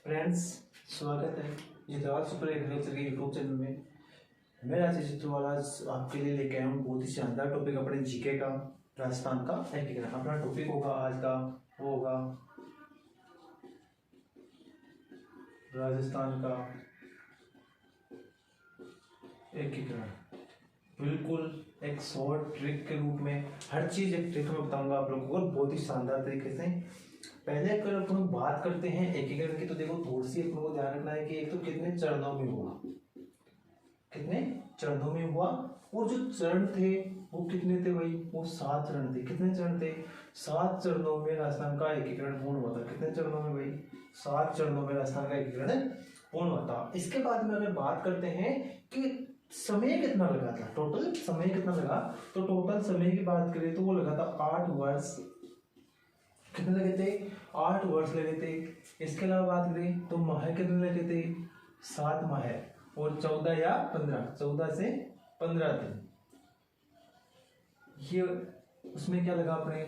Friends, स्वागत है जितराज super agriculture के यूट्यूब चैनल में। मैं राजेश चित्रवाला आपके लिए लेके आया हूँ बहुत ही शानदार टॉपिक अपने जीके का, राजस्थान का एकीकरण। अपना टॉपिक होगा आज का, वो होगा राजस्थान का एकीकरण। बिल्कुल एक शॉर्ट ट्रिक के रूप में हर चीज एक ट्रिक में बताऊंगा आप लोगों को बहुत ही शानदार तरीके से। पहले अगर अपन बात करते हैं एकीकरण की, तो देखो थोड़ी सी अपन को ध्यान रखना है कि एक तो कितने चरणों में हुआ, कितने चरणों में हुआ, और जो चरण थे वो कितने थे भाई, वो 7 चरण थे। कितने चरण थे? 7 चरणों में राजस्थान का एकीकरण पूर्ण हुआ था। कितने चरणों में भाई? 7 चरणों में राजस्थान का एकीकरण पूर्ण हुआ था। इसके बाद में अगर बात करते हैं कि समय कितना लगा था, टोटल समय कितना लगा, तो टोटल समय की बात करें तो वो लगा था 8 वर्ष। कितने लगे थे? 8 वर्ष लगे थे। इसके अलावा बात करें तो माह कितने लगे थे? 7 माह और 14 या 15, 14 से 15 दिन। ये उसमें क्या लगा अपने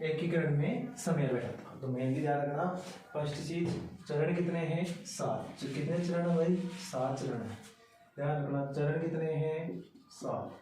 एकीकरण में समय लगा था। तो मेनली ध्यान रखना, फर्स्ट चीज चरण कितने हैं? 7। कितने चरण है भाई? 7 चरण है। ध्यान रखना, चरण कितने हैं? 7।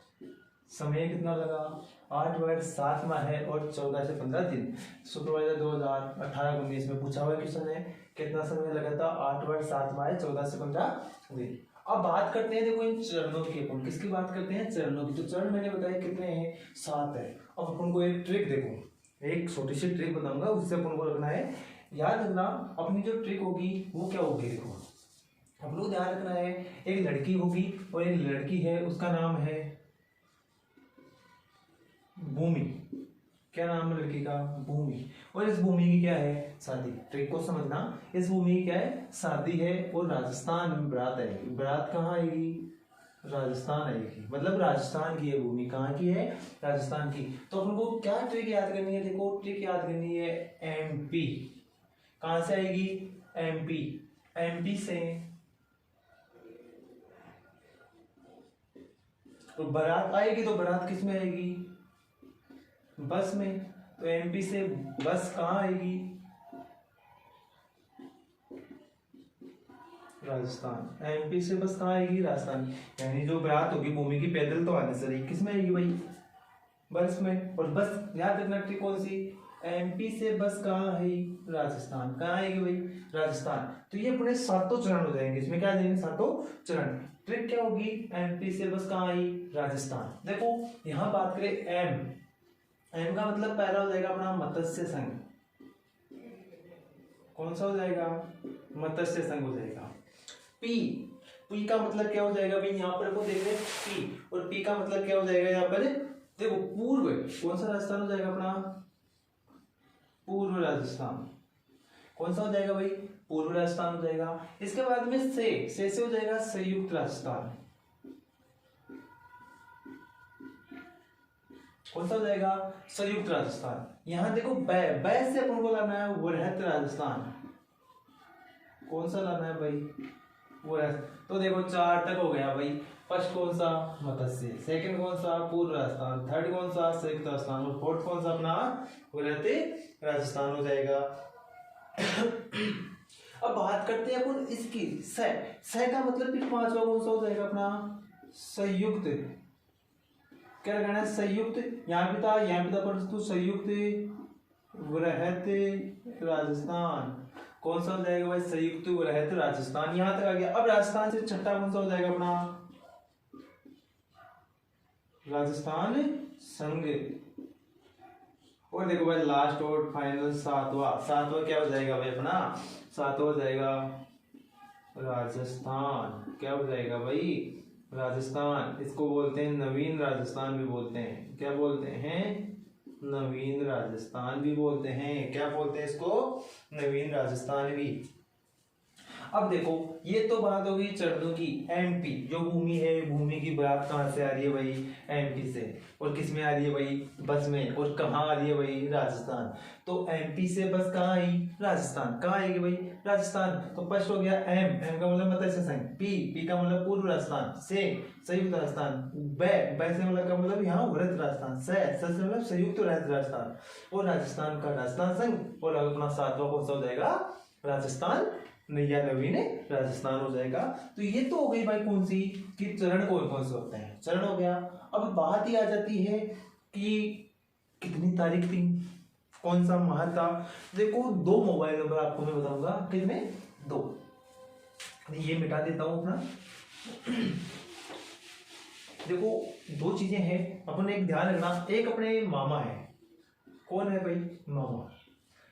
समय कितना लगा? 8 वर्ष 7 माह है और 14 से 15 दिन। सुपरवाइजर 2018-19 में पूछा हुआ क्वेश्चन है, कितना समय लगा था? 8 वर्ष 7 माह 14 से 15 दिन। अब बात करते हैं, देखो इन चरणों की, अपन किसकी बात करते हैं? चरणों की। तो चरण मैंने बताया कितने हैं? 7 है। अब अपन को एक ट्रिक, देखो एक छोटी सी ट्रिक बताऊंगा, उससे अपन को रखना है, याद रखना अपनी जो ट्रिक होगी वो क्या होगी। देखो हम लोग ध्यान रखना है, एक लड़की होगी और एक लड़की है, उसका नाम है भूमि। क्या नाम है लड़की का? भूमि। और इस भूमि की क्या है? शादी। ट्रिक को समझना, इस भूमि की क्या है? शादी है। और राजस्थान में बारात आएगी। बारात कहाँ आएगी? राजस्थान आएगी। मतलब राजस्थान की है भूमि। कहाँ की है? राजस्थान की। तो अपन को क्या ट्रिक याद करनी है? देखो ट्रिक याद करनी है एमपी। कहाँ से आएगी? एमपी। एमपी से तो बारात आएगी, तो बारात किस में आएगी? बस में। तो एमपी से बस कहाँ आएगी? राजस्थान। एमपी से बस कहाँ आएगी? राजस्थान। यानी जो बारात होगी भूमि की, पैदल तो आने से रही, किस में आएगी भाई? बस में। और बस याद रखना ट्रिक कौन सी? एमपी से बस कहाँ है? राजस्थान। कहाँ आएगी भाई? राजस्थान। तो ये अपने 7 चरण हो जाएंगे। इसमें क्या जाएंगे? 7 चरण। ट्रिक क्या होगी? एमपी से बस कहाँ आई? राजस्थान। देखो यहाँ बात करें एम, एम का मतलब पहला हो जाएगा अपना मत्स्य संघ। कौन सा हो जाएगा? मत्स्य संघ हो जाएगा। पी, पी का मतलब क्या हो जाएगा भाई? यहाँ पर आपको देख रहे हैं पी, और पी का मतलब क्या हो जाएगा यहाँ पर? देखो पूर्व। कौन सा राजस्थान हो जाएगा अपना? पूर्व राजस्थान। कौन सा हो जाएगा भाई? पूर्व राजस्थान हो जाएगा। इसके बाद में से हो जाएगा संयुक्त राजस्थान। कौन सा हो जाएगा? संयुक्त राजस्थान। यहां देखो बै से अपन को लाना है वृहत राजस्थान। कौन सा लाना है भाई? वृहत। तो देखो 4 तक हो गया भाई। फर्स्ट कौन सा? मत्स्य। सेकंड कौन सा? पूर्व राजस्थान। थर्ड कौन सा? संयुक्त राजस्थान। और फोर्थ कौन सा अपना? वृहत राजस्थान हो जाएगा। अब बात करते हैं अपन इसकी से का मतलब फिर 5वां कौन सा हो जाएगा अपना? संयुक्त। क्या लगाना है? संयुक्त। यहाँ भी था, यहाँ भी था, परंतु संयुक्त वृहत राजस्थान। कौन सा हो जाएगा भाई? संयुक्त वृहत राजस्थान। यहां तक आ गया। अब राजस्थान से छठा कौन सा हो जाएगा अपना? राजस्थान संघ। और देखो भाई लास्ट और फाइनल 7वां क्या हो जाएगा भाई अपना? 7वां हो जाएगा राजस्थान। क्या हो जाएगा भाई? राजस्थान। इसको बोलते हैं नवीन राजस्थान भी बोलते हैं। क्या बोलते हैं? नवीन राजस्थान भी बोलते हैं। क्या बोलते हैं इसको? नवीन राजस्थान भी। अब देखो ये तो बात होगी चरणों की। एमपी जो भूमि है, भूमि की बात कहाँ से आ रही है भाई? एमपी से। और किस में आ रही है भाई? बस में। और कहाँ आ रही है भाई? राजस्थान। तो एमपी से बस कहाँ आई? राजस्थान। कहाँ आएगी भाई? राजस्थान। तो फर्स्ट हो गया एम का मतलब मत्स्य संघ। पी का मतलब पूर्व राजस्थान। से संयुक्त राजस्थान। बै से मतलब का मतलब यहाँ वृहत राजस्थान। से मतलब संयुक्त राजस्थान। और राजस्थान का राजस्थान संघ। और अपना 7वां कौन सा हो जाएगा? राजस्थान नैया नवीन राजस्थान हो जाएगा। तो ये तो हो गई भाई कौन सी कि चरण कौन कौन से होते हैं, चरण हो गया। अब बात ही आ जाती है कि कितनी तारीख थी, कौन सा माह था। देखो 2 मोबाइल नंबर आपको मैं बताऊंगा, कितने 2, ये मिटा देता हूं अपना। देखो 2 चीजें हैं, अपन एक ध्यान रखना, एक अपने मामा है, कौन है भाई मामा,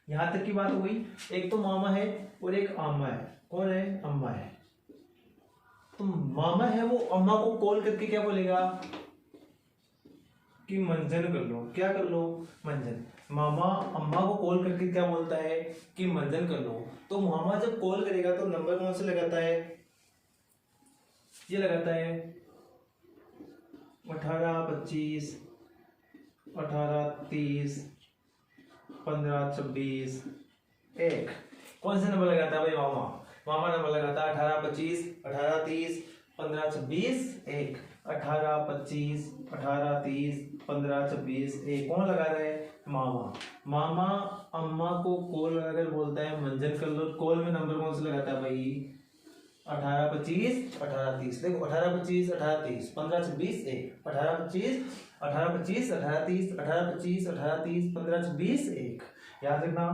यहां तक की बात हो गई। एक तो मामा है और एक अम्मा है, कौन है अम्मा है। तो मामा है वो अम्मा को कॉल करके क्या बोलेगा कि मंजन कर लो, क्या कर लो मंजन। मामा अम्मा को कॉल करके क्या बोलता है कि मंजन कर लो। तो मामा जब कॉल करेगा तो नंबर कौन से लगाता है, ये लगाता है 18 25 18 30 15 26 1। कौन सा नंबर लगाता है भाई मामा, मामा नंबर लगाता है 18 25 18 30 15 26 1। 18 25 18 30 15 26 1 कौन लगा रहा है मामा। मामा अम्मा को कॉल लगाकर बोलता है मंजन कर लो। कॉल में नंबर कौन सा लगाता है भाई 18 25 18 30। देखो 18 25 18 30 15 26 1। 18 25 18 25 18 30 18 25 18 30 15 26 1। याद रखना,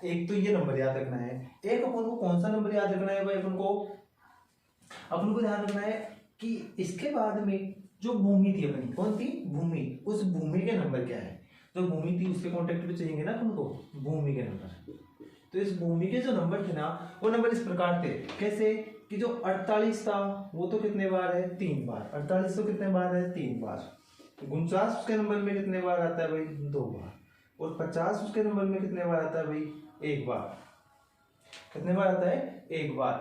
एक तो ये नंबर याद रखना है। एक अपन को कौन सा नंबर याद रखना है भाई, अपन को ध्यान रखना है कि इसके बाद में जो भूमि थी अपनी, कौन थी भूमि, उस भूमि के नंबर क्या है। जो भूमि थी उसके कॉन्टेक्ट पे चाहिए ना अपन को भूमि के नंबर। तो इस भूमि के जो नंबर थे ना वो नंबर इस प्रकार थे, कैसे कि जो 48 था वो तो कितने बार है 3 बार, 48 तो कितने बार है 3 बार। 49 उसके नंबर में कितने बार आता है भाई 2 बार। और 50 उसके नंबर में कितने बार आता है भाई 1 बार। कितने बार आता है 1 बार।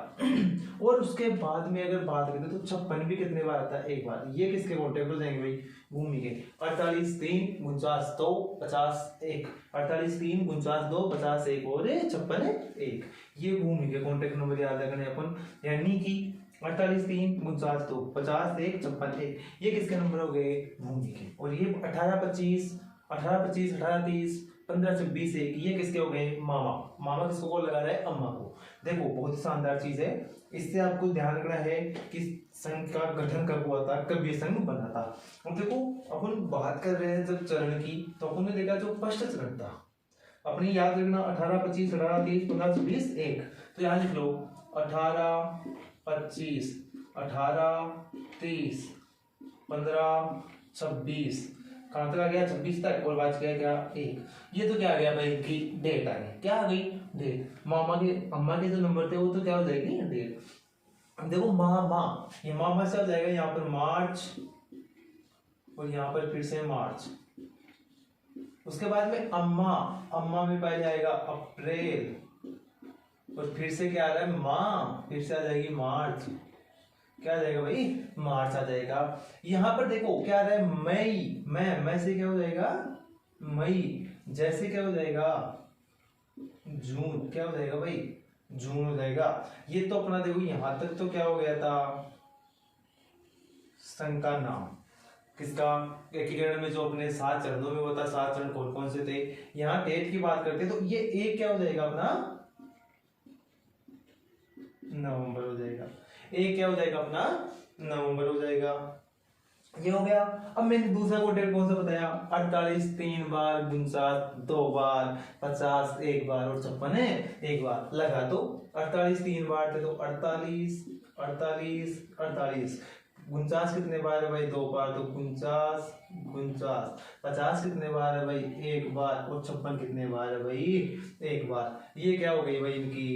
और उसके बाद में अगर बात करें तो 56 भी कितने बार आता है 1 बार। ये किसके कॉन्टेक्ट हो जाएंगे भाई भूमि के। 48 3 49 2 50 1। 48 3 49 2 50 1 और 56 1। ये भूमि के कॉन्टेक्ट नंबर याद रखने अपन, यानी कि 48 3 49 2 50 1 56 1। ये किसके नंबर हो गए भूमि के। और ये 18 25 18 25 18 30 15 26 1 ये किसके हो गए मामा। मामा किसको कॉल लगा रहा है अम्मा को। देखो बहुत ही शानदार चीज है, इससे आपको ध्यान रखना है कि संघ का गठन कब हुआ था, कब ये संघ बना था। और देखो अपन बात कर रहे हैं जब चरण की, तो अपन ने देखा जो फर्स्ट चरण था अपनी याद रखना 18 25 18 30 15 26 1। तो यहाँ लिख लो 18 25 18 30 15 26 कहाँ तक आ गया 26 तक और बच गया क्या 1। ये तो क्या आ गया भाई की डेट आ गई, क्या आ गई डेट। मामा के अम्मा के जो नंबर थे वो तो क्या हो जाएगी डेट। अब देखो मामा, ये मामा से हो जाएगा यहाँ पर मार्च और यहाँ पर फिर से मार्च। उसके बाद में अम्मा, अम्मा में पहले आएगा अप्रैल और फिर से क्या आ रहा है माँ, फिर से आ जाएगी मार्च। क्या आ जाएगा भाई मार्च आ जाएगा। यहाँ पर देखो क्या आ रहा है मई, मैं से क्या हो जाएगा मई, जैसे क्या हो जाएगा जून, क्या हो जाएगा भाई जून हो जाएगा। ये तो अपना देखो यहां तक तो क्या हो गया था संघ का नाम किसका, एकीकरण में जो अपने 7 चरणों में होता 7 चरण कौन कौन से थे। यहाँ डेट की बात करते तो ये एक क्या हो जाएगा अपना नवंबर हो जाएगा। एक क्या हो जाएगा अपना नवंबर हो जाएगा। ये हो गया। अब मैंने दूसरा कॉन्टेक्ट कौन सा बताया 48 3 बार 49 2 बार 50 1 बार और 56 1 बार लगा। तो 48 3 बार थे तो 48 48 48। 49 कितने बार है भाई 2 बार तो 49 49। 50 कितने बार है भाई 1 बार और 56 कितने बार है भाई 1 बार। ये क्या हो गई भाई इनकी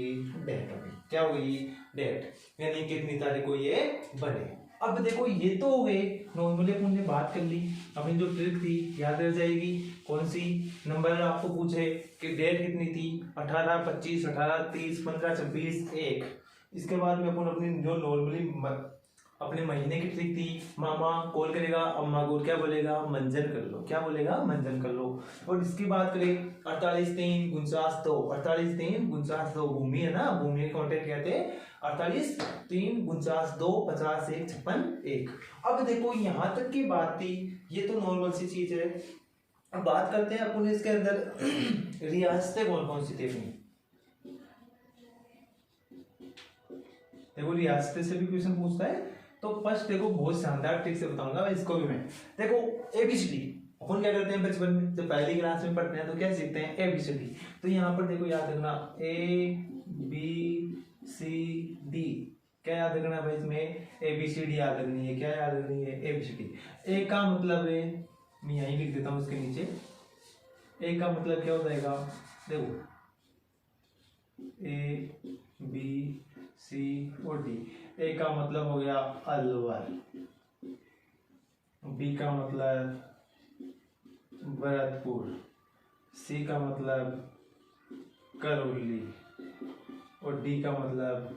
डेट हो गई, क्या हो गई डेट, यानी कितनी तारीख को ये बने। अब देखो ये तो हो गए नॉर्मली अपन ने बात कर ली, अपनी जो ट्रिक थी याद रह जाएगी कौन सी। नंबर आपको पूछे कि डेट कितनी थी 18 25 18 30 15 26 1। इसके बाद में अपन अपनी जो नॉर्मली अपने महीने की ट्रिक थी, मामा कॉल करेगा अम्मा को क्या बोलेगा मंजन कर लो, क्या बोलेगा मंजन कर लो। और इसकी बात करें 48 3 49 2 48 3 49 2 भूमि है ना, भूमि के कॉन्टेक्ट कहते हैं 48 3 49 2 50 1 56 1। अब देखो यहाँ तक की बात थी, ये तो नॉर्मल सी चीज है। अब बात करते हैं अपन इसके अंदर रियासतें कौन कौन सी थी अपनी। देखो रियासत से भी क्वेश्चन पूछता है। तो फर्स्ट देखो बहुत शानदार ट्रिक से बताऊंगा इसको भी मैं। देखो एबीसीडी अपन क्या करते हैं बचपन में जब पहली क्लास में पढ़ते हैं तो क्या सीखते हैं एबीसीडी। तो यहाँ पर देखो याद रखना ABCD, क्या याद रखना भाई इसमें ABCD याद रखनी है। क्या याद रखनी है ABCD। ए का मतलब है, मैं यहीं लिख देता हूँ इसके नीचे। ए का मतलब क्या हो जाएगा, देखो ABCD। ए का मतलब हो गया अलवर, बी का मतलब भरतपुर, सी का मतलब करौली और डी का मतलब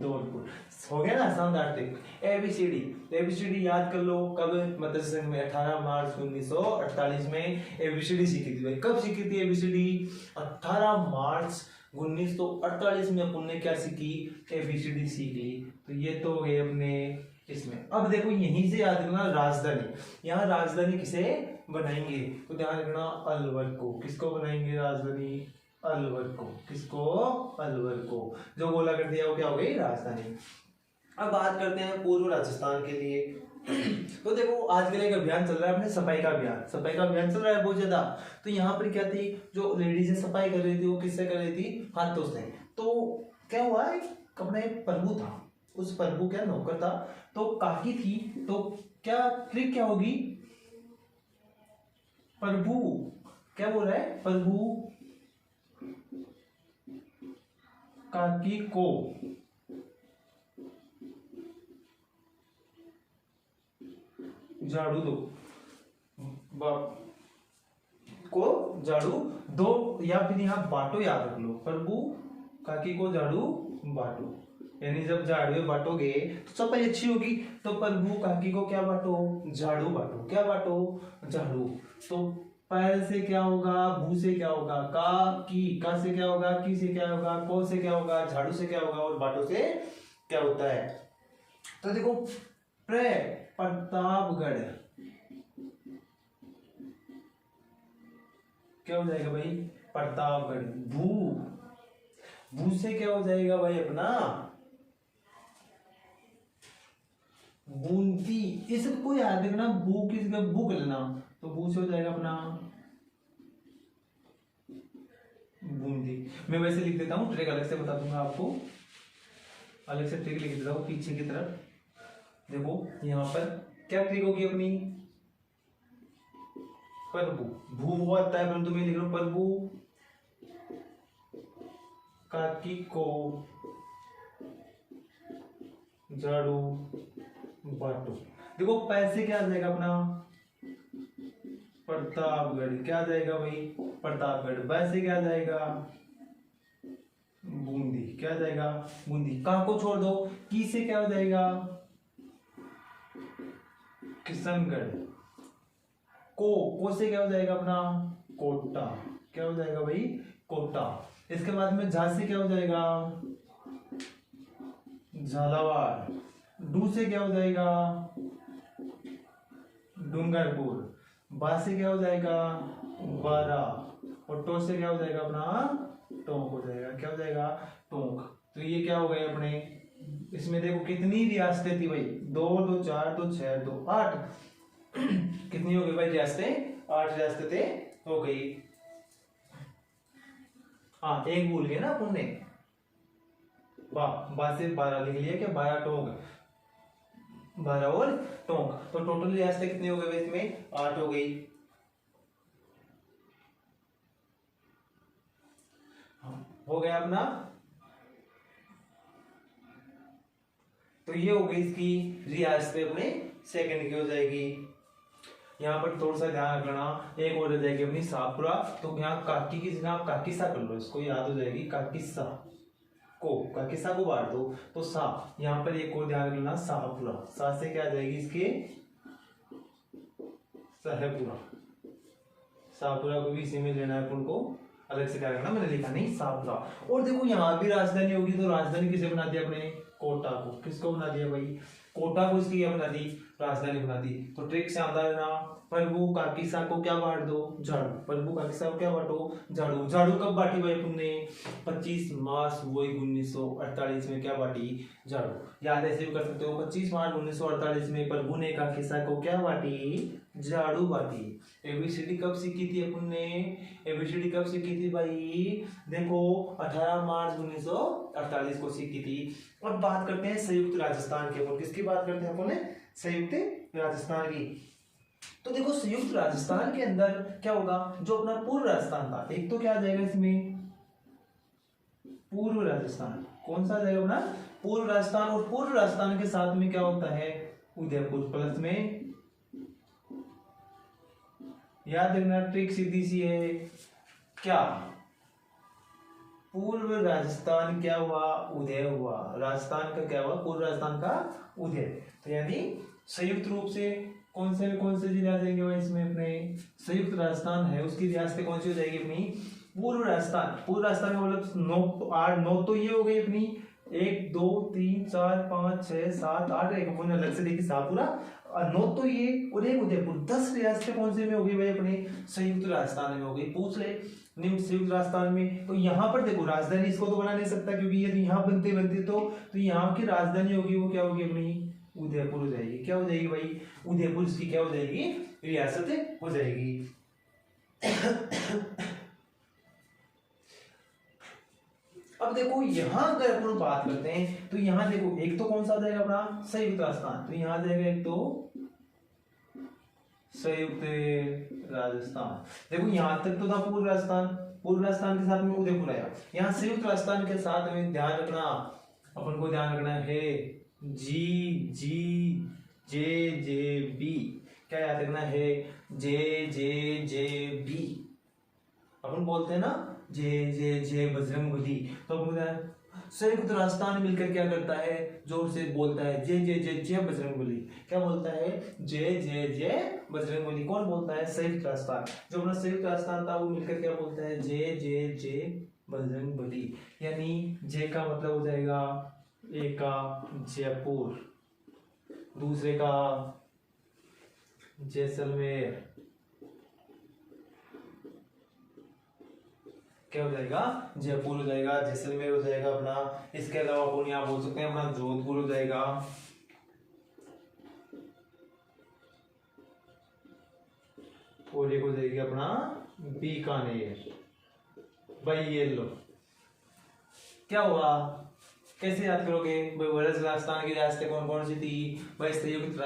धौलपुर। हो गया ना शानदार ट्रिक। एबीसीडी याद कर लो। कब मध्य संघ में 18 मार्च 1948 में एबीसीडी सीखी थी भाई। कब सीखी थी एबीसीडी, 18 मार्च 1948 में अपन ने क्या सीखी, एबीसीडी सीख ली। तो ये तो हो गए अपने इसमें। अब देखो यहीं से याद रखना राजधानी। यहाँ राजधानी किसे बनाएंगे, तो ध्यान रखना अलवर को। किसको बनाएंगे राजधानी, अलवर को। किसको, अलवर को। जो गोला कर दिया वो क्या हो गई, राजधानी। अब बात करते हैं पूर्व राजस्थान के लिए। तो देखो आजकल एक अभियान चल रहा है अपने सफाई का अभियान। सफाई का अभियान चल रहा है बहुत ज्यादा। तो यहाँ पर क्या थी, जो लेडीज सफाई कर रही थी वो किससे कर रही थी, हाथों से। तो क्या हुआ, अपना एक प्रभु था, उस प्रभु क्या नौकर था, तो काकी थी। तो क्या ट्रिक क्या होगी, प्रभु क्या बोल रहा है, प्रभु काकी को झाड़ू दो, को झाड़ू दो, या फिर यहाँ बांटो याद रख लो। प्रभु काकी को झाड़ू बांटो, यानी जब झाड़ू बांटोगे तो सफाई अच्छी होगी। तो प्रभु काकी को क्या बांटो, झाड़ू बांटो। क्या बांटो, झाड़ू। तो पैर से क्या होगा, भू से क्या होगा, का से क्या होगा, की से क्या होगा, को से क्या होगा, झाड़ू से क्या होगा और बाटो से क्या होता है। तो देखो प्रतापगढ़ क्या हो जाएगा भाई, प्रतापगढ़। भू से क्या हो जाएगा भाई अपना बूंदी। इसको याद रखना, भू किस भू कर लेना, तो भू से हो जाएगा अपना बूंदी। मैं वैसे लिख देता हूँ, ट्रिक अलग से बता दूंगा आपको, अलग से ट्रिक लिख देता हूँ पीछे की तरफ। देखो यहाँ पर क्या ट्रिक होगी अपनी, प्रभु भू वो आता है परंतु मैं लिख रहा हूँ प्रभु काकी को झाड़ू बांटो। देखो पैसे क्या आ जाएगा अपना प्रतापगढ़। क्या आ जाएगा भाई, प्रतापगढ़। वैसे क्या आ जाएगा बूंदी। क्या आ जाएगा बूंदी। का को छोड़ दो, की से क्या हो जाएगा किशनगढ़। को से क्या हो जाएगा अपना कोटा। क्या हो जाएगा भाई कोटा। इसके बाद में झा से क्या हो जाएगा झालावाड़। डू से क्या हो जाएगा डूंगरपुर। बा से क्या हो जाएगा बारा। और टो से क्या हो जाएगा अपना टोंक हो जाएगा। क्या हो जाएगा टोंक। तो ये क्या हो गए अपने, इसमें देखो कितनी रियासतें थी भाई, 2 2 4 2 6 2 8 कितनी हो गई भाई रियासतें, 8 रियासतें हो गई। हाँ एक भूल गए ना अपन ने, बा से 12 लिख लिया, क्या 12 टोंक, 12 और टोंक। तो टोटल रियासतें कितनी हो गई इसमें, 8 हो गई। हो गया अपना। तो ये हो गई इसकी रियासतें अपने सेकंड की हो जाएगी। यहाँ पर थोड़ा सा ध्यान रखना, एक और हो जाएगी अपनी शाहपुरा। तो यहाँ काकी की जगह आप काकीसा कर लो, इसको याद हो जाएगी काकीसा को, काकीसा को बांट दो तो सा। यहाँ पर एक और ध्यान रखना शाहपुरा। सा से क्या आ जाएगी इसके शाहपुरा। शाहपुरा को भी इसी में लेना है अपन को, अलग से क्या रखना, मैंने लिखा नहीं शाहपुरा। और देखो यहाँ भी राजधानी होगी, तो राजधानी किसे बना दिया अपने कोटा को। किसको बना दिया भाई कोटा को, इसकी क्या बना दी राजधानी बना दी। तो ट्रिक से आंदा ना, प्रभु काकीसा को क्या बांट दो, झाड़ू। प्रभु काकीसा को क्या बांटो, झाड़ू। झाड़ू कब बांटी भाई अपन ने, 25 मार्च वही 1948 में क्या बांटी, झाड़ू। याद ऐसे भी कर सकते हो, 25 मार्च 1948 में प्रभु ने काकीसा को क्या बांटी, झाड़ू बांटी। एबीसीडी कब सीखी थी अपन ने, एबीसीडी कब सीखी थी भाई, देखो 18 मार्च 1948 को सीखी थी। अब बात करते हैं संयुक्त राजस्थान की, अपन किसकी बात करते हैं अपन ने, संयुक्त राजस्थान की। तो देखो संयुक्त राजस्थान के अंदर क्या होगा, जो अपना पूर्व राजस्थान था, एक तो क्या आ जाएगा इसमें, पूर्व राजस्थान। कौन सा आ जाएगा अपना, पूर्व राजस्थान। और पूर्व राजस्थान के साथ में क्या होता है, उदयपुर। प्लस में याद रखना, ट्रिक सीधी सी है, क्या पूर्व राजस्थान क्या हुआ, उदय हुआ। राजस्थान का क्या हुआ, पूर्व राजस्थान का उदय। तो यानी संयुक्त रूप से कौन से जिले आ जाएंगे भाई इसमें, अपने संयुक्त राजस्थान है उसकी रियासतें कौन सी हो जाएगी अपनी, पूर्व राजस्थान। पूर्व राजस्थान का मतलब 9 तो ये हो गई अपनी, 1 2 3 4 5 6 7 8, एक अपन अलग से देखी सापुरा, 9 तो ये और एक उदयपुर। 10 रियासतें कौन से में हो गई भाई अपने, संयुक्त राजस्थान में हो गई। पूछ ले निम्न संयुक्त राजस्थान में। तो यहाँ पर देखो राजधानी इसको तो बना नहीं सकता, क्योंकि यदि यहाँ बनते तो यहाँ की राजधानी होगी वो क्या होगी अपनी, उदयपुर हो जाएगी। क्या हो जाएगी भाई, उदयपुर इसकी क्या हो जाएगी, रियासत हो जाएगी। अब देखो यहाँ अगर अपन बात करते हैं तो यहाँ देखो एक तो कौन सा आ जाएगा अपना, संयुक्त राजस्थान। तो यहाँ आ जाएगा एक तो संयुक्त राजस्थान। देखो यहाँ तक तो था पूर्व राजस्थान, पूर्व राजस्थान के साथ में उदयपुर आया। यहाँ संयुक्त राजस्थान के साथ में ध्यान रखना, अपन को ध्यान रखना है जी जी जे बी। क्या याद रखना है, जे बी। अपन बोलते हैं ना जे बजरंगबली। तो अपन संयुक्त राजस्थान मिलकर क्या करता है, जोर से बोलता है जे बजरंगबली। क्या बोलता है, जे बजरंगबली। कौन बोलता है, संयुक्त राजस्थान। जो अपना संयुक्त राजस्थान था वो मिलकर क्या बोलता है, जे बजरंगबली। यानी जे का मतलब हो जाएगा, एक का जयपुर, दूसरे का जैसलमेर। क्या हो जाएगा, जयपुर हो जाएगा, जैसलमेर हो जाएगा अपना। इसके अलावा अपन यहाँ बोल सकते हैं अपना जोधपुर हो जाएगा, और एक हो जाएगी अपना बीकानेर। भाई ये लो, क्या हुआ, कैसे याद करोगे भाई, राजस्थान की रियासतें कौन कौन सी थी भाई, संयुक्त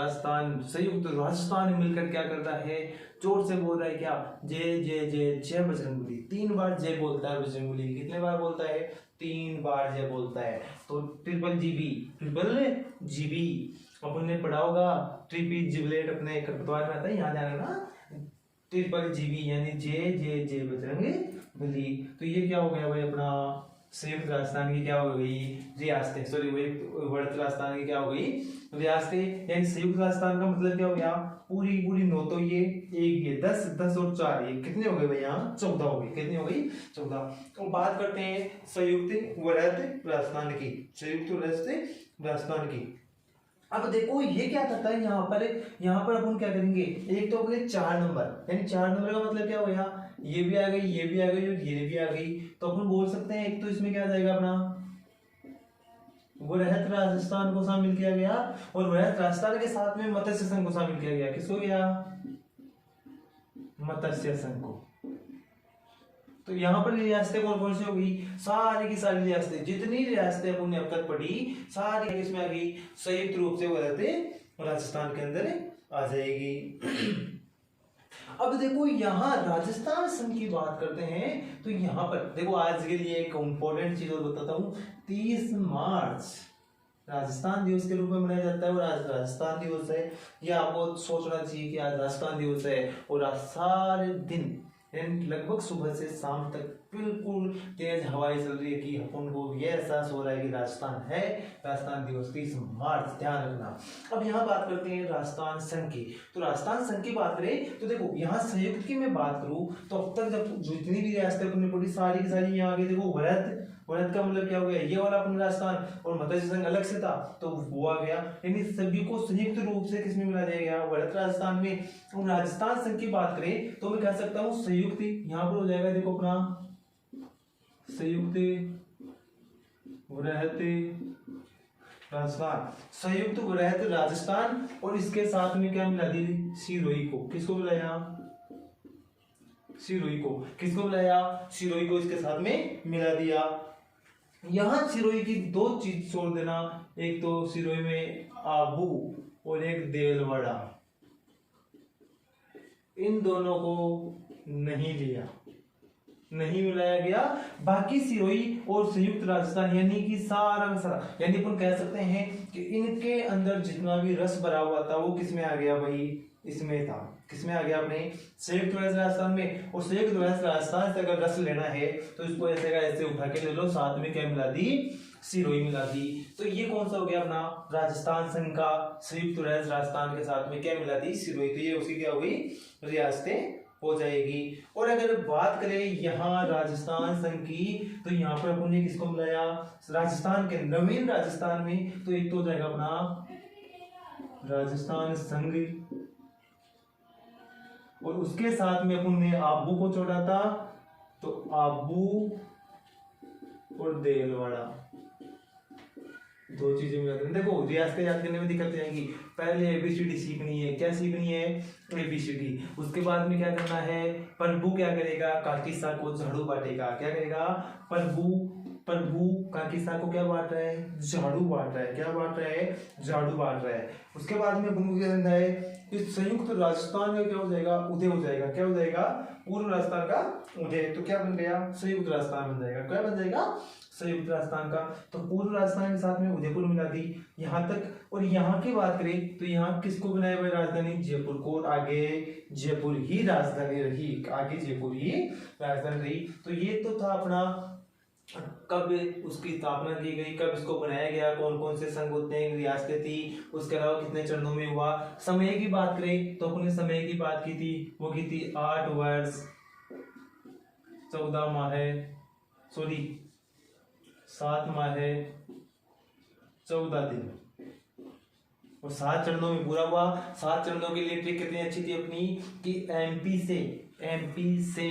राजस्थान मिलकर क्या करता है, जोर से बोल रहा है क्या, जय बजरंगबली। 3 बार जय बोलता है बजरंगबली। कितने बार बोलता है, 3 बार जय बोलता है। तो ट्रिपल जीबी अपन ने पढ़ा होगा, ट्रिपी जिबलेट अपने खरपतवार में आता है, यहाँ जाना ना, ट्रिपल जीबी यानी जे बजरंगबली। तो ये क्या हो गया भाई अपना, संयुक्त राजस्थान की क्या हो गई, रियासतें। सॉरी वर्त राजस्थान की क्या हो गई, रियासतें। यानी संयुक्त राजस्थान का मतलब क्या हो गया, पूरी 9 तो ये, एक ये 10 और 4 ये कितने हो गए भाई, यहाँ 14 हो गई। कितनी हो गई, 14। तो बात करते हैं संयुक्त वर्त राजस्थान की, संयुक्त वर्त राजस्थान की। अब देखो ये क्या करता है, यहाँ पर अपन क्या करेंगे, एक तो हो गए 4 नंबर, यानी 4 नंबर का मतलब क्या हो गया, ये भी आ गई, ये भी आ गई और ये भी आ गई। तो अपन बोल सकते हैं एक तो इसमें क्या आ जाएगा अपना, वृहत राजस्थान को शामिल किया गया, और वृहत राजस्थान के साथ में मत्स्य संघ को शामिल किया गया। किसको गया, मत्स्य संघ को। तो यहाँ पर रियासतें कौन कौन सी हो गई, सारी की सारी रियासतें, जितनी रियासतें अपन ने अब तक पढ़ी सारी इसमें आ गई, संयुक्त रूप से वह राजस्थान के अंदर आ जाएगी। अब देखो यहाँ राजस्थान संघ की बात करते हैं, तो यहाँ पर देखो आज के लिए एक इंपॉर्टेंट चीज और बताता हूँ। 30 मार्च राजस्थान दिवस के रूप में मनाया जाता है, और आज राजस्थान दिवस है। ये आपको सोचना चाहिए कि आज राजस्थान दिवस है, और आज सारे दिन लगभग सुबह से शाम तक बिल्कुल तेज हवाएं चल रही है कि अपन को ये एहसास हो रहा है कि राजस्थान है। राजस्थान दिवस 30 मार्च, ध्यान रखना। अब यहाँ बात करते हैं राजस्थान संघ की। तो राजस्थान संघ की बात करें तो देखो यहाँ संयुक्त की मैं बात करूं तो अब तक जब जितनी भी रियासतें अपनी पड़ी सारी की सारी यहाँ आगे देखो वृहद, वृहद का मतलब क्या हो गया, ये वाला अपना राजस्थान, और मत्स्य संघ अलग से था तो वो आ गया, यानी सभी को संयुक्त रूप से किसमें मिला दिया गया, वृहद राजस्थान में। और राजस्थान संघ की बात करें तो मैं कह सकता हूँ संयुक्त, यहाँ पर हो जाएगा देखो अपना संयुक्त वृहद राजस्थान, संयुक्त वृहद राजस्थान। और इसके साथ में क्या मिला दी, सिरोही को, किसको मिलाया, सिरोही को, किसको मिलाया, सिरोही को इसके साथ में मिला दिया। यहां सिरोही की दो चीज छोड़ देना, एक तो सिरोही में आबू और एक देलवाड़ा, इन दोनों को नहीं लिया, नहीं मिलाया गया। बाकी सिरोही और संयुक्त राजस्थान यानी कि सारा का सारा, यानी अपन कह सकते हैं कि इनके अंदर जितना भी रस भरा हुआ था वो किसमें आ गया भाई, इसमें था, किसमें आ गया अपने संयुक्त राजस्थान में। और संयुक्त राजस्थान से अगर रस लेना है तो इसको ऐसे का ऐसे उठा के ले लो, साथ में क्या मिला दी, सिरोही मिला दी। तो ये कौन सा हो गया अपना राजस्थान संघ का, संयुक्त राजस्थान के साथ में क्या मिला दी, सिरोही। तो ये उसी क्या हो गई, रियासतें हो जाएगी। और अगर बात करें यहाँ राजस्थान संघ की तो यहाँ पर अपन ने किसको मिलाया, राजस्थान के नवीन राजस्थान में, तो एक तो हो जाएगा अपना राजस्थान संघ, और उसके साथ में अपन ने आबू को जोड़ा था, तो आबू और देलवाड़ा, दो चीजें मिलाते हैं। देखो रियासतें याद करने में दिक्कत जाएगी, पहले एबीसीडी सीखनी है, क्या सीखनी है, एबीसीडी। उसके बाद में क्या करना है, प्रभु क्या करेगा, काकीसा को झाड़ू बांटेगा, क्या करेगा, प्रभु, प्रभु काकीसा को क्या बांट रहा है, झाड़ू बांट रहा है, क्या बांट रहा है, झाड़ू बांट रहा है। उसके बाद में अपन को क्या करना है, इस संयुक्त राजस्थान का क्या हो जाएगा, उदय हो जाएगा, क्या हो जाएगा, पूर्व राजस्थान का उदय। तो क्या बन गया, संयुक्त राजस्थान बन जाएगा, क्या बन जाएगा, संयुक्त राजस्थान का। तो पूर्व राजस्थान के साथ में उदयपुर मिला दी यहाँ तक। और यहाँ की बात करें तो यहाँ किसको बनाया हुआ राजधानी, जयपुर को, और आगे जयपुर ही राजधानी रही, आगे जयपुर ही राजधानी रही। तो ये तो था अपना कब उसकी स्थापना की गई, कब इसको बनाया गया, कौन कौन से संघ होते हैं, रियासतें थी, उसके अलावा कितने चरणों में हुआ। समय की बात करें तो अपने समय की बात की थी, वो की थी 8 वर्ष 14 माह, सॉरी 7 माह 14 दिन, और 7 चरणों में पूरा हुआ। 7 चरणों के लिए ट्रिक कितनी अच्छी थी अपनी कि एमपी से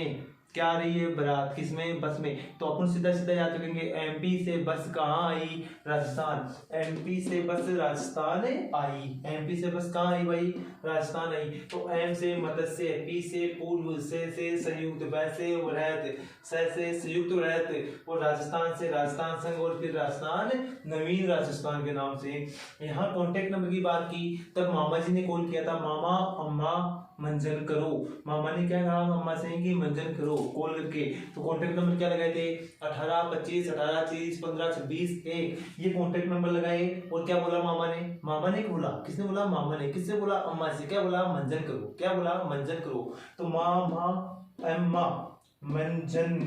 क्या आ रही है बारात, किसमें, बस में। तो अपन सीधा सीधा याद रखेंगे, एमपी से बस कहाँ आई, राजस्थान। एमपी से बस राजस्थान आई, एमपी से बस कहाँ आई भाई, राजस्थान आई। तो एम से मत्स्य, पी से पूर्व, से संयुक्त, व से वृहद, से संयुक्त वृहद, और राजस्थान से राजस्थान संघ, और फिर राजस्थान नवीन राजस्थान के नाम से। यहाँ कॉन्टेक्ट नंबर की बात की तब मामा जी ने कॉल किया था, मामा अम्मा मंजन करो, मामा ने क्या कहा अम्मा से कि मंजन करो कॉल करके। तो कॉन्टेक्ट नंबर क्या लगाए थे, 18 25 18 30 15 26 1, ये कॉन्टेक्ट नंबर लगाए। और क्या बोला मामा ने, बोला, किसने बोला, मामा ने, किससे बोला, अम्मा से, क्या बोला, मंजन करो, क्या बोला, मंजन करो। तो मामा अम्मा मंजन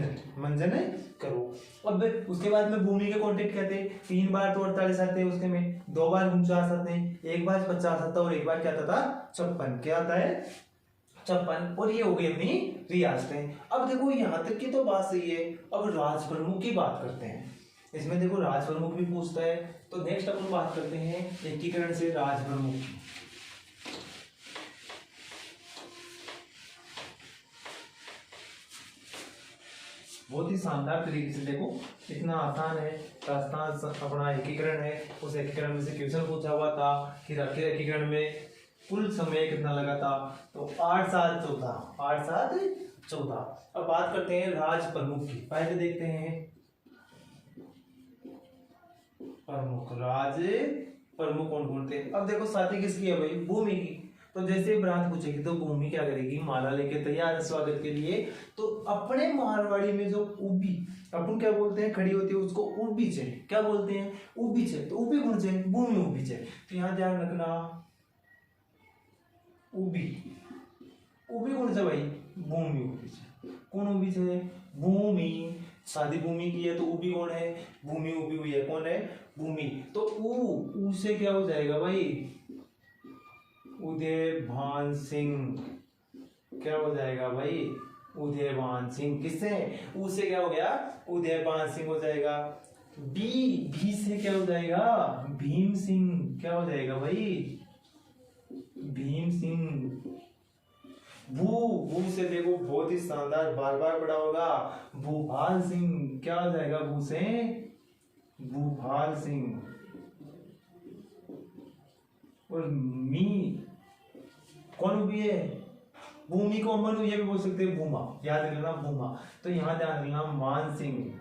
करो। अब उसके बाद में भूमि के कॉन्टेक्ट क्या थे, 3 बार तो 48 आते हैं, उसके में 2 बार 49 आते हैं, 1 बार 50 आता है, और 1 बार क्या आता था, 56, क्या आता है, 56। और ये हो गई अपनी रियासतें। अब देखो यहाँ तक की तो बात सही है, अब राज प्रमुख की बात करते हैं। इसमें देखो राज प्रमुख भी पूछता है, तो नेक्स्ट अपन बात करते हैं एकीकरण से राज प्रमुख की। बहुत ही शानदार तरीके से देखो, इतना आसान है, राजस्थान अपना एकीकरण है, उस एकीकरण में से क्वेश्चन पूछा हुआ था कि एकीकरण में कुल समय कितना लगा था, तो 8 7 14, 8 7 14। अब बात करते हैं राज प्रमुख की। पहले देखते हैं प्रमुख, राज प्रमुख कौन कौन थे। अब देखो साथी किसकी है भाई, भूमि की। तो जैसे बारात पूछेगी तो भूमि क्या करेगी, माला लेके तैयार है स्वागत के लिए। तो अपने मारवाड़ी में जो उबी अपन क्या बोलते हैं, खड़ी होती है, उसको उबी चे, क्या बोलते हैं, उबी चे। तो उबी कौन से, भूमि उबी चे। तो यहाँ ध्यान रखना, उबी, उबी कौन सा भाई, भूमि उबी चे। कौन ऊबी से? भूमि। शादी भूमि की है तो ऊबी कौन है? भूमि ऊबी हुई है, कौन है? भूमि। तो ऊ से क्या हो जाएगा भाई? उदयभान सिंह। क्या हो जाएगा भाई? उदयभान सिंह। किससे? ऊ से क्या हो गया? उदयभान सिंह हो जाएगा। बी से क्या हो जाएगा? भीम सिंह। क्या हो जाएगा भाई? भीम सिंह। भू से देखो बहुत ही शानदार, बार बार पढ़ा होगा, भूपाल सिंह। क्या हो जाएगा भू से? भूपाल सिंह। और मी कौन भी है? भूमि को अमन ये भी बोल सकते हैं भूमा, याद रखना भूमा। तो यहां ध्यान रखना मान सिंह।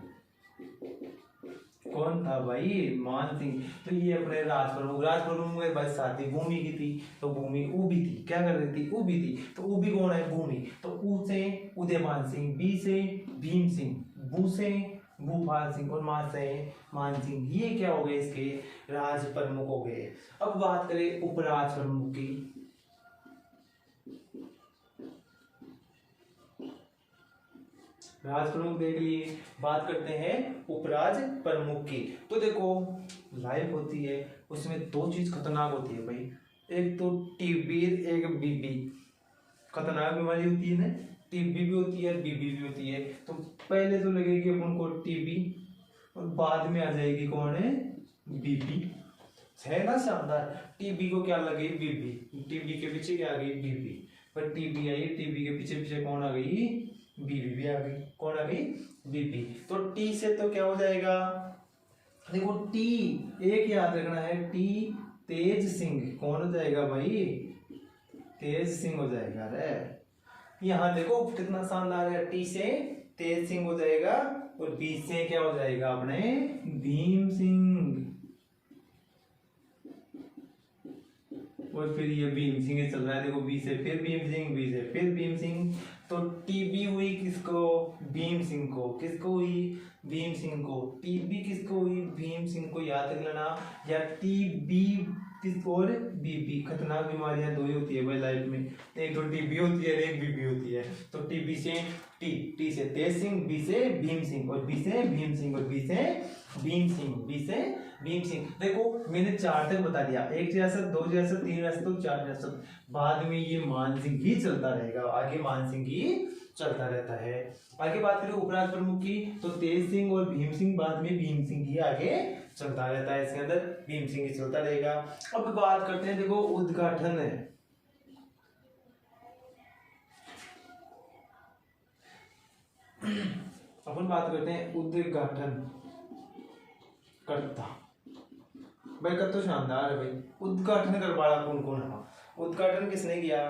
कौन था भाई? मान सिंह। तो ये अपने राज प्रमुख में बस साथी भूमि की थी, तो भूमि ऊबी थी। क्या कर रही थी? ऊबी थी। तो ऊबी कौन है? भूमि। तो ऊ से उदयमान सिंह, बी से भीम सिंह, भू से भूपाल सिंह और मान से मान सिंह। ये क्या हो गए? इसके राज प्रमुख हो गए। अब बात करें उपराज प्रमुख की। राज प्रमुख देख लिए, बात करते हैं उपराज प्रमुख की। तो देखो लाइफ होती है, उसमें दो चीज खतरनाक होती है भाई, एक तो टीबी, एक बीबी। खतरनाक बीमारी होती है ना, टीबी भी होती है, बीबी भी होती है। तो पहले तो लगेगी अपन को टीबी और बाद में आ जाएगी कौन है? बीबी। है ना शानदार? टीबी को क्या लगी? बीबी। टीबी के पीछे क्या आ गई? बीबी। पर टीबी आई, टीबी के पीछे पीछे कौन आ गई? बीबी भी आ गई। कौन आ गई? बीबी। तो टी से तो क्या हो जाएगा? देखो टी, एक याद रखना है, टी तेज सिंह। कौन हो जाएगा भाई? तेज सिंह हो जाएगा रे। यहाँ देखो कितना शानदार है, टी से तेज सिंह हो जाएगा और बी से क्या हो जाएगा अपने? भीम सिंह। और फिर ये भीम सिंह चल रहा है, देखो बी से फिर भीम सिंह, बी से फिर भीम सिंह। तो टीबी हुई किसको? भीम सिंह को। किसको हुई? भीम सिंह को। टीबी किसको हुई? भीम सिंह को। याद रख लेना। या टीबी किसको? और बीबी। खतरनाक बीमारियां दो ही होती है भाई लाइफ में, एक तो टीबी होती है, एक बीबी होती है। तो टीबी से टी से तेज सिंह, बी से भीम सिंह और बी से भीम सिंह और बी से भीम सिंह, बी से भीम सिंह। देखो मैंने 4 तक बता दिया, 1 रियासत, 2 रियासत, 3 रियासत और 4 रियासत। बाद में ये मान सिंह ही चलता रहेगा, आगे मान सिंह ही चलता रहता है। आगे बात करें उपराज प्रमुख की, तो तेज सिंह और भीम सिंह, बाद में भीम सिंह ही आगे चलता रहता है, इसके अंदर भीम सिंह ही चलता रहेगा। अब बात करते हैं, देखो उद्घाटन है। अपन बात करते हैं उद्घाटन करता। भाई कर तो शानदार है भाई। उद्घाटन करवाया कौन कौन है? उद्घाटन किसने किया?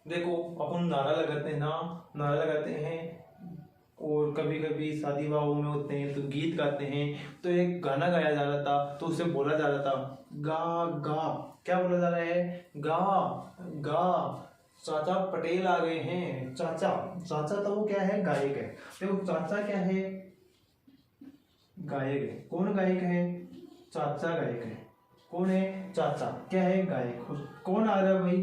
देखो अपन नारा लगाते हैं ना, नारा लगाते हैं, और कभी कभी शादी विवाहों में होते हैं तो गीत गाते हैं। तो एक गाना गाया जा रहा था, तो उसे बोला जा रहा था गा गा। क्या बोला जा रहा है? गा गा। चाचा पटेल आ गए हैं। चाचा, चाचा तो वो क्या है? गायक है। देखो चाचा क्या है? गायक है। कौन गायक है? चाचा गायक है। कौन है? चाचा। क्या है? गायक। कौन आ रहा है भाई?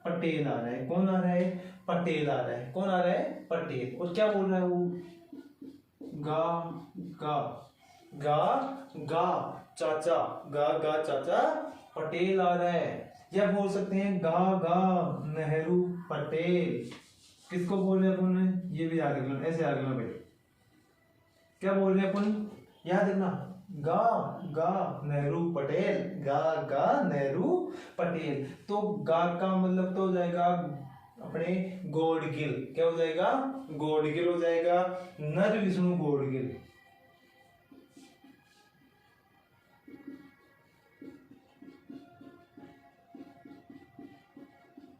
पटेल आ रहा है। कौन आ रहा है? पटेल आ रहा है। कौन आ रहा है? पटेल। और क्या बोल रहा है वो? गा गा गा गा चाचा, गा गा चाचा पटेल आ रहा है। या बोल सकते हैं गा गा नेहरू पटेल। किसको बोल रहे अपन? ये भी याद रखना, ऐसे याद रखना भाई। क्या बोल रहे हैं अपन? याद रखना, गा गा नेहरू पटेल, गा गा नेहरू पटेल। तो गा का मतलब तो हो जाएगा अपने गॉडगिल। क्या हो जाएगा? गॉडगिल हो जाएगा। नर विष्णु गॉडगिल।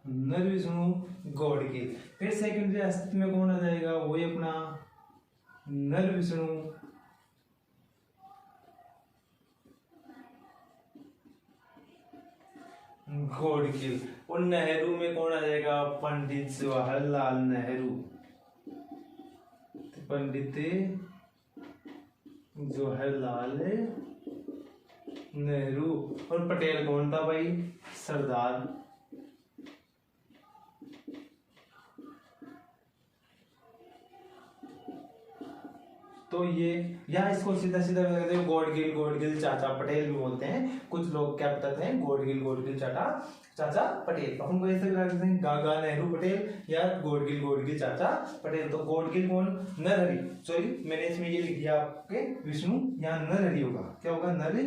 नर विष्णु गॉडगिल। फिर सेकेंडरी अस्तित्व में कौन आ जाएगा? वही अपना नर विष्णु गॉडगिल। और नेहरू में कौन आ जाएगा? पंडित जवाहरलाल नेहरू। पंडित जवाहरलाल नेहरू। और पटेल कौन था भाई? सरदार तो ये या इसको सीधा सीधा कहते हैं गोडगिल चाचा पटेल भी बोलते हैं। कुछ लोग क्या बताते हैं, गोडगिल चाचा पटेल। अपन को ऐसे भी सकते हैं गागा नेहरू पटेल या गोडगिल चाचा पटेल। तो गोडगिल कौन, नरहरि, सॉरी मैंने इसमें ये लिख दिया आपके विष्णु, यहाँ नरहरि होगा, क्या होगा, नरहरि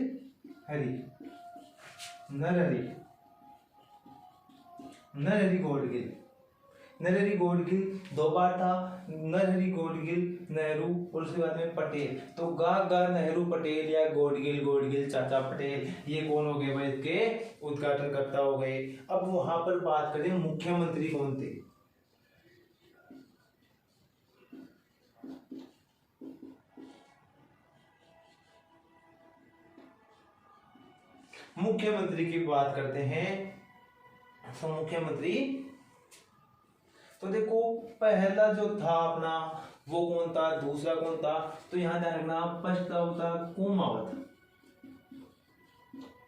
गोडगिल 2 बार था, नरहरि गोडगिल नेहरू और उसके बाद में पटेल। तो गा नेहरू पटेल या गोडगिल चाचा पटेल, ये कौन हो गए भाई, इसके उद्घाटनकर्ता हो गए। अब वहां पर बात करें मुख्यमंत्री कौन थे। मुख्यमंत्री की बात करते हैं। तो मुख्यमंत्री, तो देखो पहला जो था अपना वो कौन था, दूसरा कौन था, तो यहां ध्यान रखना, फर्स्ट था कुमावत,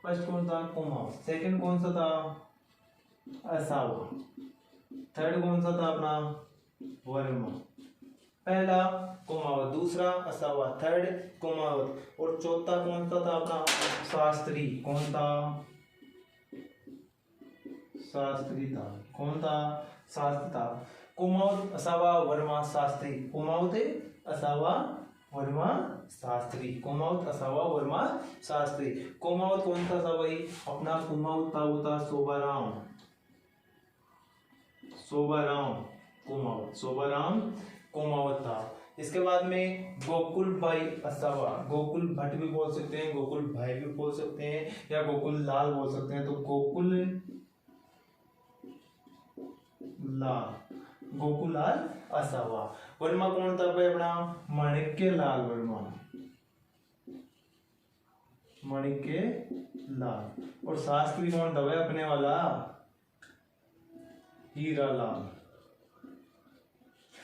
फर्स्ट कौन था, कुमावत। सेकंड कौन सा था, असावा। थर्ड कौन सा था अपना, वर्मा। पहला कुमावत, दूसरा असावा, थर्ड कुमावत, और चौथा कौन सा था अपना, शास्त्री। कौन था, शास्त्री था। कौन था, शास्त्री था। कुमावत, असावा, वर्मा, शास्त्री। कुमावत, असावा, वर्मा, शास्त्री। कुमावत, असावा, वर्मा, शास्त्री। कुमावत कौन सा था भाई, अपना कुमावत था, वो था शोभाराम कुमावत था। इसके बाद में गोकुल भाई असावा, गोकुल भट्ट भी बोल सकते हैं, गोकुल भाई भी बोल सकते हैं, या गोकुल लाल बोल सकते हैं। तो गोकुलाल असावा। वर्मा कौन था भाई अपना, माणिक्य लाल। और शास्त्री कौन था भाई अपने वाला, हीरालाल।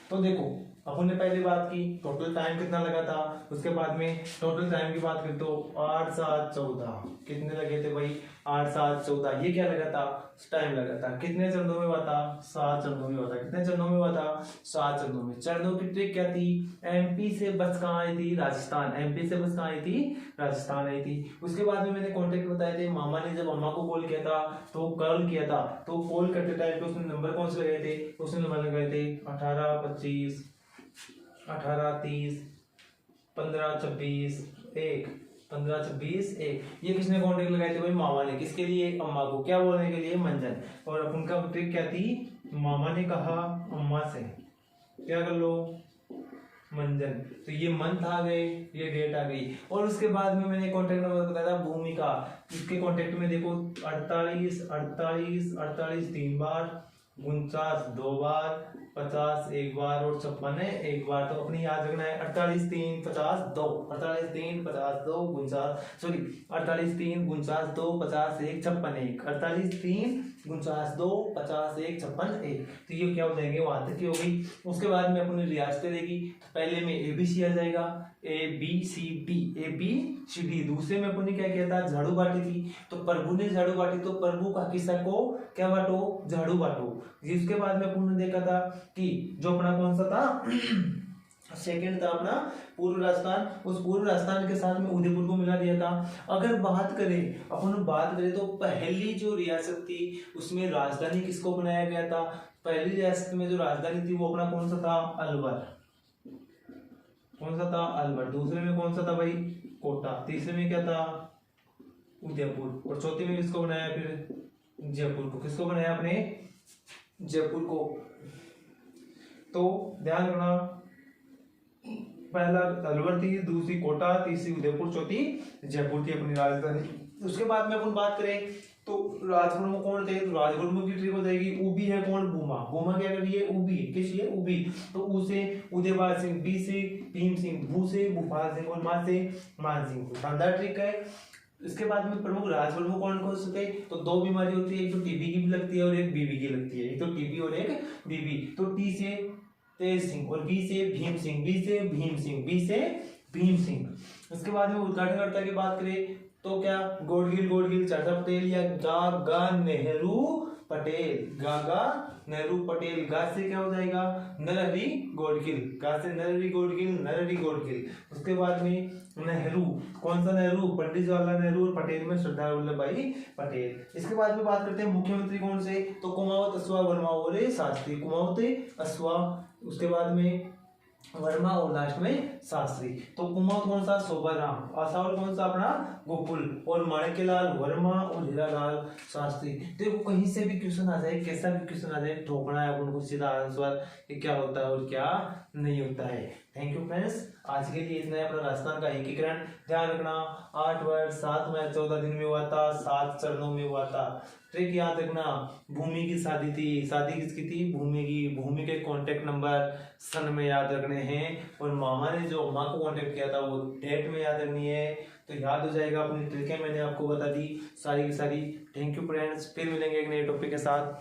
तो देखो अपन ने पहले बात की टोटल टाइम कितना लगा था, उसके बाद में टोटल टाइम की बात करें तो 8 7 14 कितने लगे थे भाई, 8 7 14। ये क्या लगा था, टाइम लगा था। कितने चरणों में हुआ था, 7 चरणों में हुआ था। कितने चरणों में हुआ था, 7 चरणों में। चरणों की ट्रिक क्या थी, एमपी से बस कहाँ आई थी, राजस्थान। एमपी से बस कहाँ आई थी, राजस्थान आई थी। उसके बाद में मैंने कॉन्टेक्ट बताए थे, मामा ने जब अम्मा को कॉल किया था तो कॉल किया था, तो कॉल करते टाइम पे उसने नंबर कौन से लगाए थे, उसने नंबर लगाए थे 18 25 18 30 15 26 1 15 26 1। ये किसने कॉन्टेक्ट लगाए थे भाई, मामा ने। किसके लिए, अम्मा को। क्या बोलने के लिए, मंजन। और अब उनका ट्रिक क्या थी, मामा ने कहा अम्मा से क्या कर लो, मंजन। तो ये मंथ आ गए, ये डेट आ गई। और उसके बाद में मैंने कॉन्टेक्ट नंबर बताया था भूमिका। इसके कॉन्टेक्ट में देखो 48 48 48 3 बार, 49 2 बार, 50 1 बार और 56 1 बार। तो अपनी याद रखना है 48 3 50 2, 48 3 50 2 49, सॉरी 48 3 49 2 50 1 56 1, 48 3 49 2 50 1 56 1। तो ये क्या हो जाएंगे, वहां तक की हो गई। उसके बाद में अपनी रियासतें देगी। पहले में ABC आ जाएगा, ABCD। दूसरे में अपनी क्या किया था, झाड़ू बांटी थी। तो प्रभु ने झाड़ू बांटी, तो प्रभु का किस्सा को क्या बांटो, झाड़ू बांटो। जिसके बाद में अपन ने देखा था कि जो अपना कौन सा था, सेकंड था अपना पूर्व राजस्थान। उस पूर्व राजस्थान के साथ में उदयपुर को मिला दिया था। अगर बात करें तो पहली जो रियासत थी उसमें राजधानी किसको बनाया गया था, पहली रियासत में जो राजधानी थी वो अपना कौन सा था, अलवर। कौन सा था, अलवर। दूसरे में कौन सा था भाई, कोटा। तीसरे में क्या था, उदयपुर। और चौथे में किसको बनाया फिर, जयपुर को। किसको बनाया, अपने जयपुर को। तो ध्यान रखना, पहला अलवर थी, दूसरी कोटा, तीसरी उदयपुर, चौथी जयपुर थी अपनी राजधानी। उसके बाद में अपन बात करें तो राजगुरु कौन थे, तो राजगुरु की ट्रिक हो जाएगी, उबी है कौन, भूमा क्या कर रही है, उबी। किस ये, उबी। तो ऊ से उदयपाल सिंह, बी से भीम सिंह, भू से भूपाल सिंह और मां से मान सिंह। शानदार ट्रिक है। इसके बाद में प्रमुख राजगुरु कौन कौन से थे, तो 2 बीमारी होती है, एक तो टीबी की भी लगती है और एक बीबी की लगती है। एक तो टीबी और एक बीबी। तो टी से तेज सिंह और बी से भीम सिंह, बी से भीम सिंह, बी से भीम सिंह। उसके बाद में उद्घाटनकर्ता की बात करें तो क्या, गोडगिल चाचा पटेल या गागा नेहरू पटेल, गागा नेहरू पटेल, गा से क्या हो जाएगा नरहरि गौडगिल, गा से नरहरि गौडगिल, नरहरि गौडगिल। उसके बाद में नेहरू, कौन सा नेहरू, पंडित जवाहरलाल नेहरू, और पटेल में सरदार वल्लभ भाई पटेल। इसके बाद में बात करते हैं मुख्यमंत्री कौन से, तो कुमावत अश्वा वर्मा और शास्त्री, कुमावत अश्वा, उसके बाद में वर्मा और लास्ट में शास्त्री। तो कुमावत कौन सा, शोभाराम, आसावल कौन सा अपना गोकुल, और माणिक्यलाल वर्मा और हीरालाल शास्त्री। देखो कहीं से भी क्वेश्चन आ जाए, कैसा भी क्वेश्चन आ जाए, ठोकना है उनको सीधा आंसर कि क्या होता है और क्या नहीं होता है। थैंक यू फ्रेंड्स, आज के लिए इतना है। अपना राजस्थान का एकीकरण ध्यान रखना, 8 वर्ष 7 महीने 14 दिन में हुआ था, 7 चरणों में हुआ था। ट्रिक याद रखना, भूमि की शादी थी, शादी किसकी थी, भूमि की, भूमि के कॉन्टेक्ट नंबर सन में याद रखने हैं, और मामा ने जो माँ को कॉन्टेक्ट किया था वो डेट में याद रखनी है। तो याद हो जाएगा, अपनी ट्रिकें मैंने आपको बता दी सारी की सारी। थैंक यू फ्रेंड्स, फिर मिलेंगे एक नए टॉपिक के साथ।